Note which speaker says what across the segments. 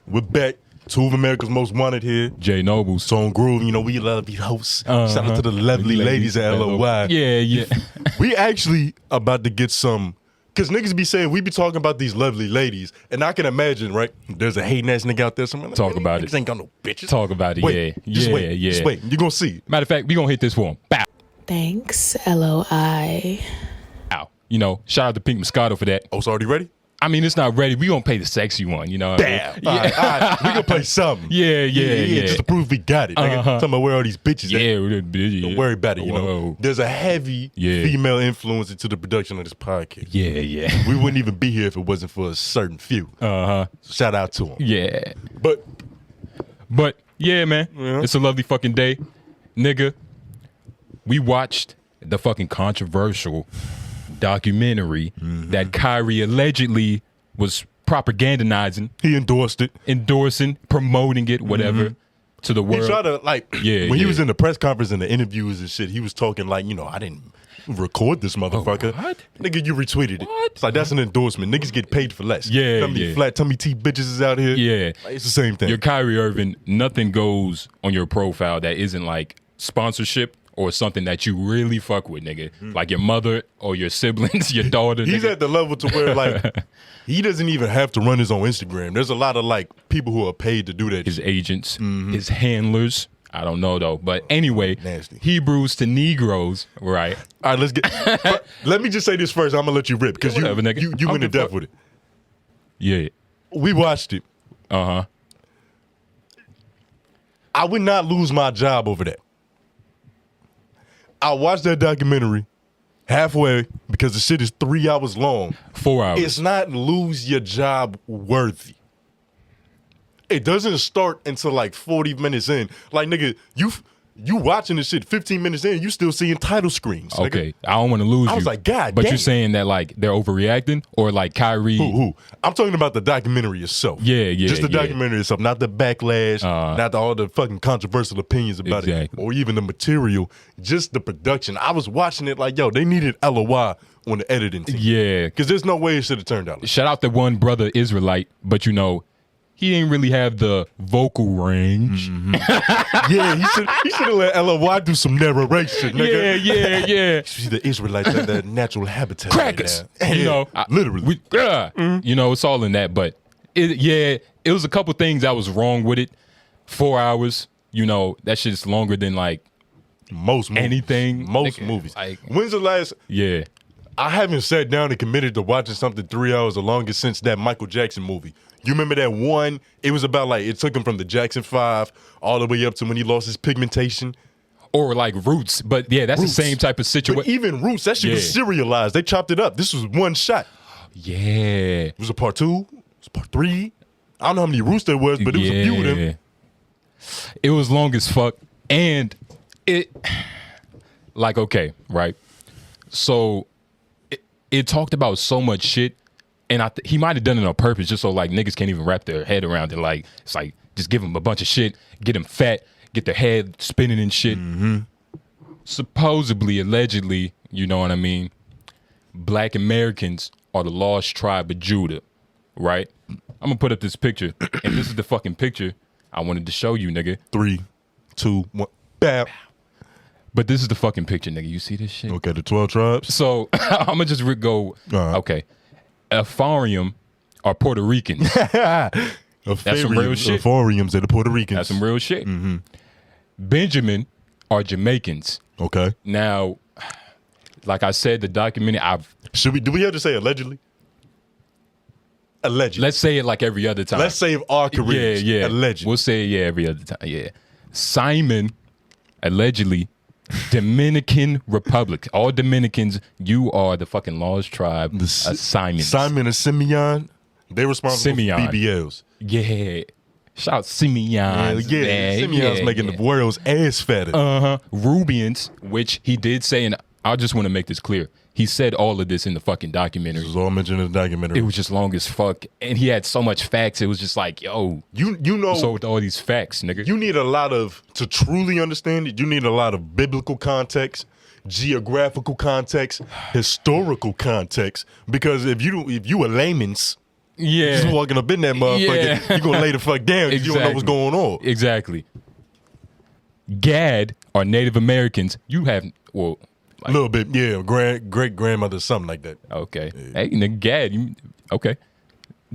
Speaker 1: We're back. Two of America's Most Wanted here.
Speaker 2: Jay Nobles.
Speaker 1: Tone Groove, you know, we love these hosts. Shout out to the lovely ladies at LOY.
Speaker 2: Yeah.
Speaker 1: We actually about to get some, because niggas be saying, we be talking about these lovely ladies, and I can imagine, right, there's a hating ass nigga out there somewhere.
Speaker 2: Talk about
Speaker 1: niggas
Speaker 2: it.
Speaker 1: ain't got no bitches.
Speaker 2: Talk about it,
Speaker 1: wait,
Speaker 2: yeah.
Speaker 1: Just
Speaker 2: yeah,
Speaker 1: wait,
Speaker 2: yeah.
Speaker 1: Just wait, you're going to see.
Speaker 2: Matter of fact, we going to hit this for him. Bow.
Speaker 3: Thanks, LOI.
Speaker 2: Ow. You know, shout out to Pink Moscato for that.
Speaker 1: Oh, it's already ready?
Speaker 2: I mean, it's not ready. We going to play the sexy one, you know what
Speaker 1: Damn.
Speaker 2: I mean?
Speaker 1: All right. We going to play something.
Speaker 2: Yeah.
Speaker 1: Just to prove we got it. Nigga. Talking about where all these bitches at.
Speaker 2: Yeah.
Speaker 1: Don't worry about it, you know. There's a heavy female influence into the production of this podcast.
Speaker 2: Yeah.
Speaker 1: We wouldn't even be here if it wasn't for a certain few. Shout out to them.
Speaker 2: Yeah.
Speaker 1: But
Speaker 2: yeah, man.
Speaker 1: Yeah.
Speaker 2: It's a lovely fucking day. Nigga, we watched the fucking controversial documentary that Kyrie allegedly was propagandizing.
Speaker 1: He endorsed it.
Speaker 2: Endorsing, promoting it, whatever, to the world.
Speaker 1: He tried to, like, when he was in the press conference and the interviews and shit, he was talking like, you know, I didn't record this motherfucker.
Speaker 2: What?
Speaker 1: Nigga, you retweeted it.
Speaker 2: What?
Speaker 1: It's like, that's an endorsement. Niggas get paid for less.
Speaker 2: Yeah,
Speaker 1: How many flat tummy tea bitches is out here?
Speaker 2: Yeah.
Speaker 1: Like, it's the same thing.
Speaker 2: You're Kyrie Irving. Nothing goes on your profile that isn't like sponsorship or something that you really fuck with, nigga. Like your mother or your siblings, your daughter.
Speaker 1: He's
Speaker 2: nigga.
Speaker 1: at the level to where, like, he doesn't even have to run his own Instagram. There's a lot of, like, people who are paid to do that.
Speaker 2: His agents, his handlers. I don't know, though. But anyway,
Speaker 1: Nasty.
Speaker 2: Hebrews to Negroes, right?
Speaker 1: All right, let's get. Let me just say this first. I'm gonna let you rip because
Speaker 2: Whatever, nigga.
Speaker 1: you went in depth with it.
Speaker 2: Yeah.
Speaker 1: We watched it. I would not lose my job over that. I watched that documentary halfway because the shit is 3 hours long.
Speaker 2: 4 hours.
Speaker 1: It's not lose your job worthy. It doesn't start until like 40 minutes in. Like, nigga, you watching this shit 15 minutes in, you still seeing title screens. Nigga.
Speaker 2: Okay, I don't want to lose you.
Speaker 1: I was like, God
Speaker 2: But
Speaker 1: damn.
Speaker 2: you're saying that like they're overreacting or like Kyrie.
Speaker 1: Who? I'm talking about the documentary itself.
Speaker 2: Yeah.
Speaker 1: Just the documentary itself, not the backlash, not all the fucking controversial opinions about it, or even the material, just the production. I was watching it like, yo, they needed LOY on the editing team.
Speaker 2: Yeah.
Speaker 1: Because there's no way it should have turned out.
Speaker 2: Shout out to one brother Israelite, but you know, he didn't really have the vocal range.
Speaker 1: Yeah, he should have let LOY do some narration, nigga.
Speaker 2: Yeah.
Speaker 1: See, the Israelites have their natural habitat.
Speaker 2: Crackers.
Speaker 1: Right now.
Speaker 2: You know,
Speaker 1: literally.
Speaker 2: You know, it's all in that. But it was a couple things that was wrong with it. 4 hours, you know, that shit's longer than like
Speaker 1: most movies.
Speaker 2: anything.
Speaker 1: Most
Speaker 2: Nigga,
Speaker 1: movies.
Speaker 2: like-
Speaker 1: When's the last?
Speaker 2: Yeah.
Speaker 1: I haven't sat down and committed to watching something 3 hours or longer since that Michael Jackson movie. You remember that one? It was about like, it took him from the Jackson 5 all the way up to when he lost his pigmentation.
Speaker 2: Or like Roots. But yeah, that's
Speaker 1: Roots.
Speaker 2: the same type of
Speaker 1: But
Speaker 2: situation.
Speaker 1: even Roots, that shit was serialized. They chopped it up. This was one shot.
Speaker 2: Yeah.
Speaker 1: It was a part 2. It was part 3. I don't know how many Roots there was, but it was a few of them.
Speaker 2: It was long as fuck. And it, like, okay, right? So it talked about so much shit. And he might have done it on purpose just so like niggas can't even wrap their head around it. Like, it's like, just give them a bunch of shit, get them fat, get their head spinning and shit. Supposedly, allegedly, you know what I mean? Black Americans are the lost tribe of Judah, right? I'm gonna put up this picture. And this is the fucking picture I wanted to show you, nigga.
Speaker 1: 3, 2, 1. Bam.
Speaker 2: But this is the fucking picture, nigga. You see this shit?
Speaker 1: Okay, the 12 tribes.
Speaker 2: So I'm gonna just go. Okay, Ephraim are Puerto Ricans.
Speaker 1: That's
Speaker 2: some real shit.
Speaker 1: Ephraim's are the Puerto Ricans.
Speaker 2: That's some real shit. Benjamin are Jamaicans.
Speaker 1: Okay.
Speaker 2: Now, like I said, the documentary.
Speaker 1: Do we have to say allegedly? Allegedly.
Speaker 2: Let's say it like every other time.
Speaker 1: Let's save our careers.
Speaker 2: Yeah.
Speaker 1: Allegedly.
Speaker 2: We'll say it every other time. Yeah. Simon, allegedly, Dominican Republic. All Dominicans, you are the fucking lost tribe of Simon.
Speaker 1: Simon and Simeon, they're responsible for BBLs.
Speaker 2: Yeah. Shout out Simeon.
Speaker 1: Simeon's making the world's ass fatter.
Speaker 2: Rubians, which he did say, and I just want to make this clear. He said all of this in the fucking documentary.
Speaker 1: This was all mentioned in the documentary.
Speaker 2: It was just long as fuck. And he had so much facts. It was just like, yo.
Speaker 1: You know.
Speaker 2: So with all these facts, nigga.
Speaker 1: You need a lot of, to truly understand it, you need a lot of biblical context, geographical context, historical context. Because if you a layman's,
Speaker 2: Yeah.
Speaker 1: Just walking up in that motherfucker,
Speaker 2: Yeah.
Speaker 1: you gonna lay the fuck down if you don't know what's
Speaker 2: Exactly.
Speaker 1: going on.
Speaker 2: Exactly. Gad are Native Americans. You have, well,
Speaker 1: A little bit, yeah. Great grandmother, something like that.
Speaker 2: okay. Hey, nigga, Gad, okay.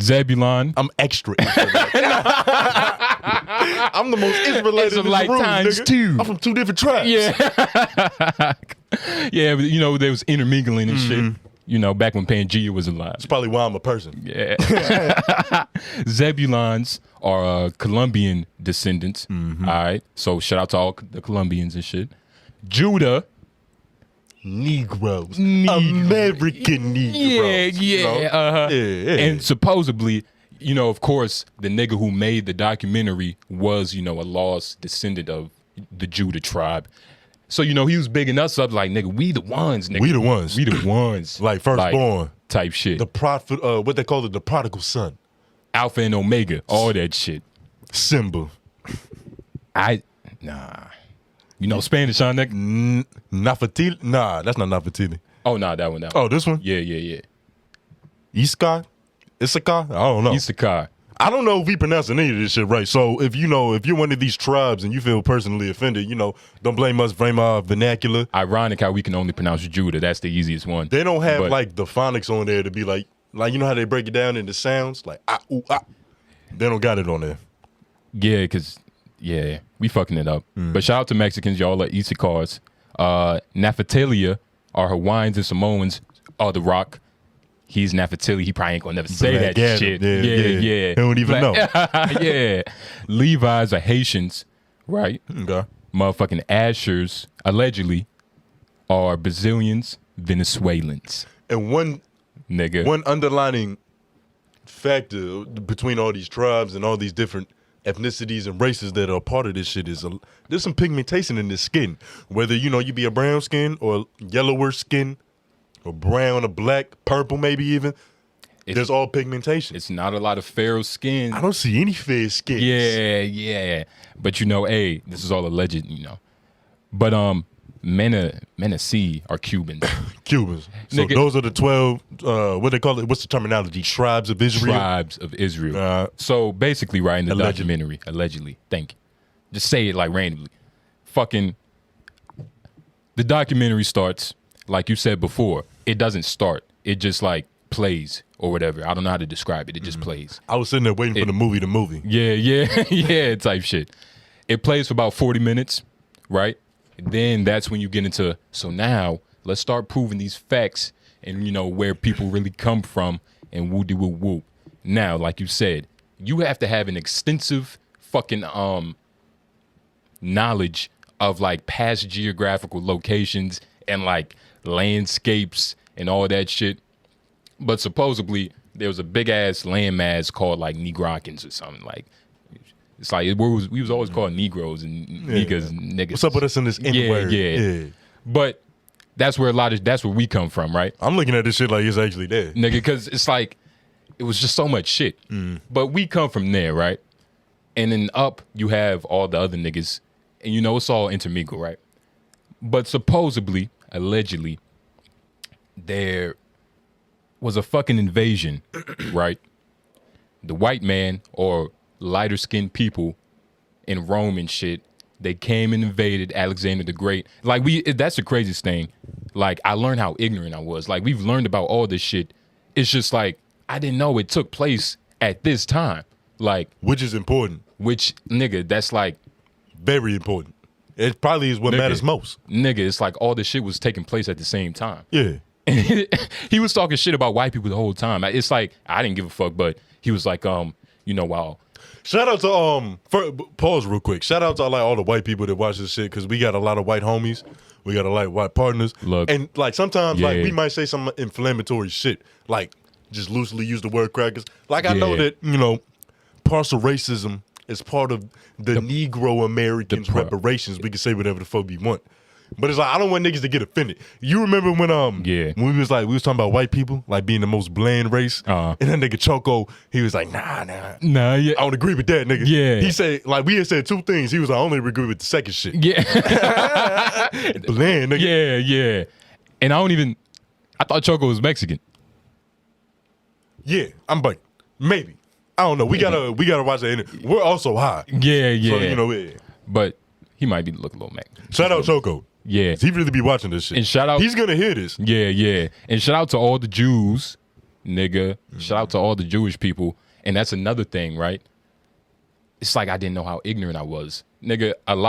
Speaker 2: Zebulon.
Speaker 1: I'm extra. I'm the most Israelite in
Speaker 2: Israelite
Speaker 1: this room,
Speaker 2: times
Speaker 1: nigga.
Speaker 2: 2.
Speaker 1: I'm from 2 different tribes.
Speaker 2: Yeah. Yeah, but you know, there was intermingling and shit. You know, back when Pangea was alive.
Speaker 1: That's probably why I'm a person.
Speaker 2: Yeah. Zebulons are Colombian descendants. All right. So shout out to all the Colombians and shit. Judah.
Speaker 1: Negroes. American Negroes.
Speaker 2: Yeah.
Speaker 1: Yeah.
Speaker 2: And supposedly, you know, of course, the nigga who made the documentary was, you know, a lost descendant of the Judah tribe. So, you know, he was bigging us up like, nigga, we the ones, nigga.
Speaker 1: We the ones.
Speaker 2: We the ones.
Speaker 1: Like firstborn.
Speaker 2: Type shit.
Speaker 1: The prophet, what they call it, the prodigal son.
Speaker 2: Alpha and Omega. All that shit.
Speaker 1: Simba.
Speaker 2: Nah. You know Spanish, huh, nigga?
Speaker 1: Nafatili? Nah, that's not Nafatili.
Speaker 2: Oh, nah, that one.
Speaker 1: Oh, this one?
Speaker 2: Yeah.
Speaker 1: Iskar? Issachar? I don't know.
Speaker 2: Issachar.
Speaker 1: I don't know if we pronouncing any of this shit right. So if you're one of these tribes and you feel personally offended, you know, don't blame us, blame our vernacular.
Speaker 2: Ironic how we can only pronounce Judah. That's the easiest one.
Speaker 1: They don't have
Speaker 2: But-
Speaker 1: like the phonics on there to be like you know how they break it down into sounds? Like ah, ooh, ah. They don't got it on there.
Speaker 2: Yeah, because, we fucking it up. But shout out to Mexicans. Y'all are Issachars. Naphtali are Hawaiians and Samoans. Oh, The Rock. He's Naphtali. He probably ain't gonna never say
Speaker 1: Black
Speaker 2: that
Speaker 1: Adam.
Speaker 2: shit.
Speaker 1: Yeah.
Speaker 2: Yeah.
Speaker 1: He don't even know.
Speaker 2: Yeah. Levi's are Haitians, right?
Speaker 1: Okay.
Speaker 2: Motherfucking Ashers, allegedly, are Brazilians, Venezuelans.
Speaker 1: And one
Speaker 2: Nigga.
Speaker 1: underlining factor between all these tribes and all these different ethnicities and races that are a part of this shit is there's some pigmentation in this skin. Whether you be a brown skin or yellower skin or brown or black, purple maybe even. There's all pigmentation.
Speaker 2: It's not a lot of feral skin.
Speaker 1: I don't see any fair skins.
Speaker 2: Yeah. But you know, hey, this is all alleged, you know. But Menacee are Cubans.
Speaker 1: Cubans. So
Speaker 2: Nigga.
Speaker 1: those are the 12, what they call it? What's the terminology? Tribes of Israel?
Speaker 2: Tribes of Israel. So basically, right in the documentary, allegedly, thank you. Just say it like randomly. Fucking, the documentary starts, like you said before, it doesn't start. It just like plays or whatever. I don't know how to describe it. It just plays.
Speaker 1: I was sitting there waiting for the movie.
Speaker 2: Yeah, type shit. It plays for about 40 minutes, right? Then that's when you get into, so now let's start proving these facts and, you know, where people really come from and woo-de-woo-woo. Now, like you said, you have to have an extensive fucking knowledge of like past geographical locations and like landscapes and all that shit. But supposedly there was a big ass landmass called like Negrokans or something. Like it's like we was always called Negros and niggas and niggas.
Speaker 1: What's up with us in this N-word?
Speaker 2: Yeah. But that's where that's where we come from, right?
Speaker 1: I'm looking at this shit like it's actually there.
Speaker 2: Nigga, because it's like it was just so much shit. But we come from there, right? And then up you have all the other niggas, and you know it's all intermingled, right? But supposedly, allegedly, there was a fucking invasion, right? The white man or lighter skinned people in Rome and shit, they came and invaded Alexander the Great. Like that's the craziest thing. Like I learned how ignorant I was. Like we've learned about all this shit. It's just like I didn't know it took place at this time. Like
Speaker 1: which is important.
Speaker 2: Which nigga, that's like
Speaker 1: very important. It probably is what matters most.
Speaker 2: Nigga, it's like all this shit was taking place at the same time.
Speaker 1: Yeah.
Speaker 2: He was talking shit about white people the whole time. It's like I didn't give a fuck, but he was like, you know, wow.
Speaker 1: Shout out to pause real quick. Shout out to like all the white people that watch this shit because we got a lot of white homies. We got a lot of white partners.
Speaker 2: Look,
Speaker 1: and like sometimes like we might say some inflammatory shit, like just loosely use the word crackers. Like I know that partial racism is part of the Negro Americans reparations. We can say whatever the fuck we want. But it's like I don't want niggas to get offended. You remember when when we was talking about white people like being the most bland race, and that nigga Choco, he was like, nah,
Speaker 2: yeah.
Speaker 1: I don't agree with that, nigga.
Speaker 2: Yeah,
Speaker 1: he said like we had said two things. He was like, I only agree with the second shit.
Speaker 2: Yeah,
Speaker 1: bland, nigga.
Speaker 2: Yeah. And I thought Choco was Mexican.
Speaker 1: Yeah, I'm white. Maybe. I don't know. We gotta watch that interview. We're also high.
Speaker 2: Yeah.
Speaker 1: So, you know, yeah.
Speaker 2: But he might be looking a little mad.
Speaker 1: Shout out Choco.
Speaker 2: Yeah.
Speaker 1: He really be watching this shit.
Speaker 2: And shout out.
Speaker 1: He's gonna hear this.
Speaker 2: Yeah. And shout out to all the Jews, nigga. Shout out to all the Jewish people. And that's another thing, right? It's like I didn't know how ignorant I was. Nigga, a lot